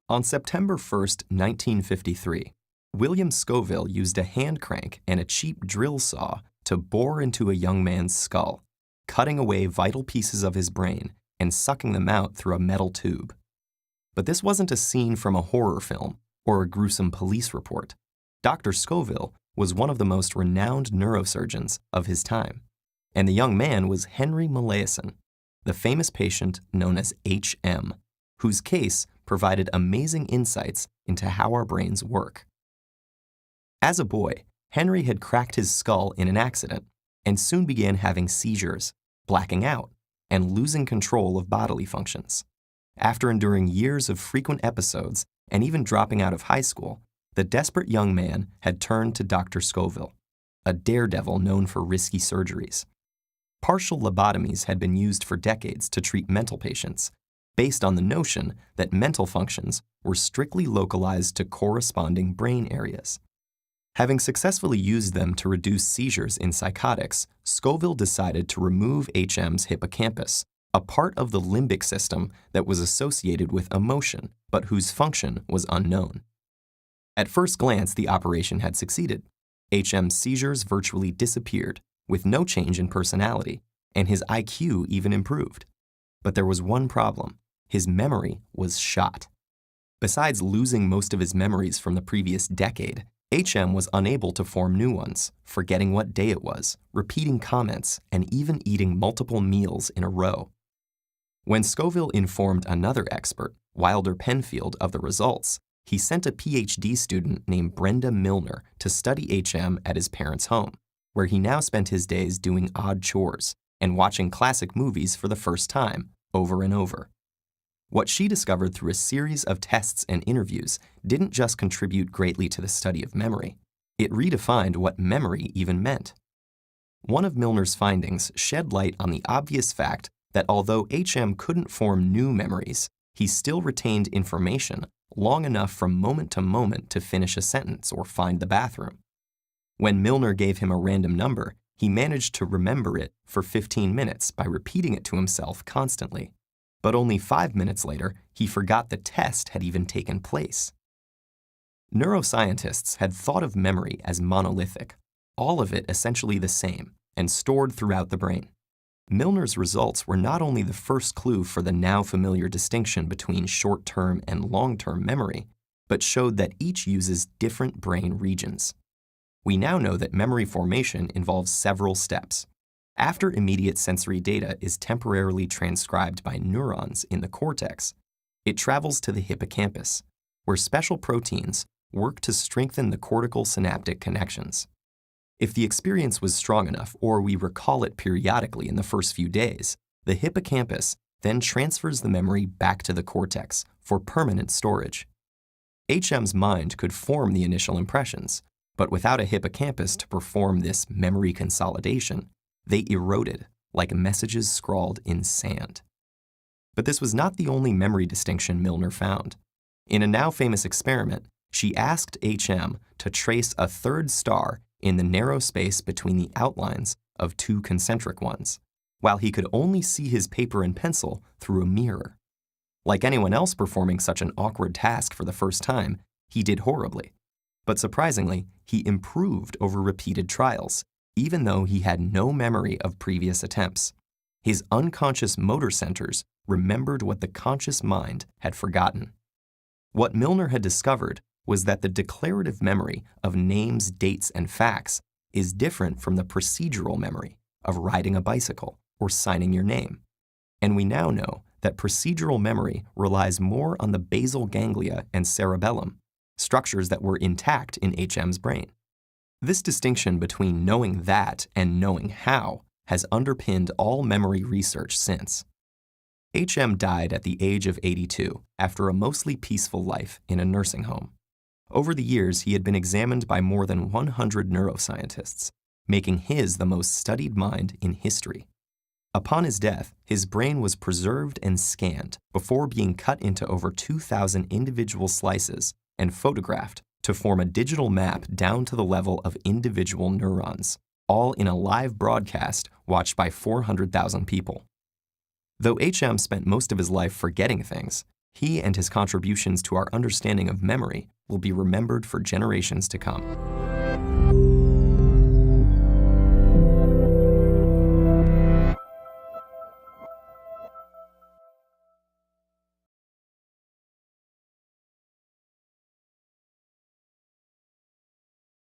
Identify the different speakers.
Speaker 1: On September 1, 1953, William Scoville used a hand crank and a cheap drill saw to bore into a young man's skull, cutting away vital pieces of his brain and sucking them out through a metal tube. But this wasn't a scene from a horror film or a gruesome police report. Dr. Scoville was one of the most renowned neurosurgeons of his time, and the young man was Henry Molaison, the famous patient known as HM, whose case provided amazing insights into how our brains work. As a boy, Henry had cracked his skull in an accident and soon began having seizures, blacking out, and losing control of bodily functions. After enduring years of frequent episodes and even dropping out of high school, the desperate young man had turned to Dr. Scoville, a daredevil known for risky surgeries. Partial lobotomies had been used for decades to treat mental patients, based on the notion that mental functions were strictly localized to corresponding brain areas. Having successfully used them to reduce seizures in psychotics, Scoville decided to remove HM's hippocampus, a part of the limbic system that was associated with emotion, but whose function was unknown. At first glance, the operation had succeeded. HM's seizures virtually disappeared, with no change in personality, and his IQ even improved. But there was one problem. His memory was shot. Besides losing most of his memories from the previous decade, HM was unable to form new ones, forgetting what day it was, repeating comments, and even eating multiple meals in a row. When Scoville informed another expert, Wilder Penfield, of the results, he sent a PhD student named Brenda Milner to study HM at his parents' home, where he now spent his days doing odd chores and watching classic movies for the first time, over and over. What she discovered through a series of tests and interviews didn't just contribute greatly to the study of memory. It redefined what memory even meant. One of Milner's findings shed light on the obvious fact that although HM couldn't form new memories, he still retained information long enough from moment to moment to finish a sentence or find the bathroom. When Milner gave him a random number, he managed to remember it for 15 minutes by repeating it to himself constantly. But only 5 minutes later, he forgot the test had even taken place. Neuroscientists had thought of memory as monolithic, all of it essentially the same, and stored throughout the brain. Milner's results were not only the first clue for the now familiar distinction between short-term and long-term memory, but showed that each uses different brain regions. We now know that memory formation involves several steps. After immediate sensory data is temporarily transcribed by neurons in the cortex, it travels to the hippocampus, where special proteins work to strengthen the cortical synaptic connections. If the experience was strong enough, or we recall it periodically in the first few days, the hippocampus then transfers the memory back to the cortex for permanent storage. HM's mind could form the initial impressions, but without a hippocampus to perform this memory consolidation, they eroded like messages scrawled in sand. But this was not the only memory distinction Milner found. In a now famous experiment, she asked HM to trace a third star in the narrow space between the outlines of two concentric ones, while he could only see his paper and pencil through a mirror. Like anyone else performing such an awkward task for the first time, he did horribly. But surprisingly, he improved over repeated trials, even though he had no memory of previous attempts. His unconscious motor centers remembered what the conscious mind had forgotten. What Milner had discovered was that the declarative memory of names, dates, and facts is different from the procedural memory of riding a bicycle or signing your name. And we now know that procedural memory relies more on the basal ganglia and cerebellum, structures that were intact in HM's brain. This distinction between knowing that and knowing how has underpinned all memory research since. HM died at the age of 82 after a mostly peaceful life in a nursing home. Over the years, he had been examined by more than 100 neuroscientists, making his the most studied mind in history. Upon his death, his brain was preserved and scanned before being cut into over 2,000 individual slices and photographed to form a digital map down to the level of individual neurons, all in a live broadcast watched by 400,000 people. Though HM spent most of his life forgetting things, He and his contributions to our understanding of memory will be remembered for generations to come.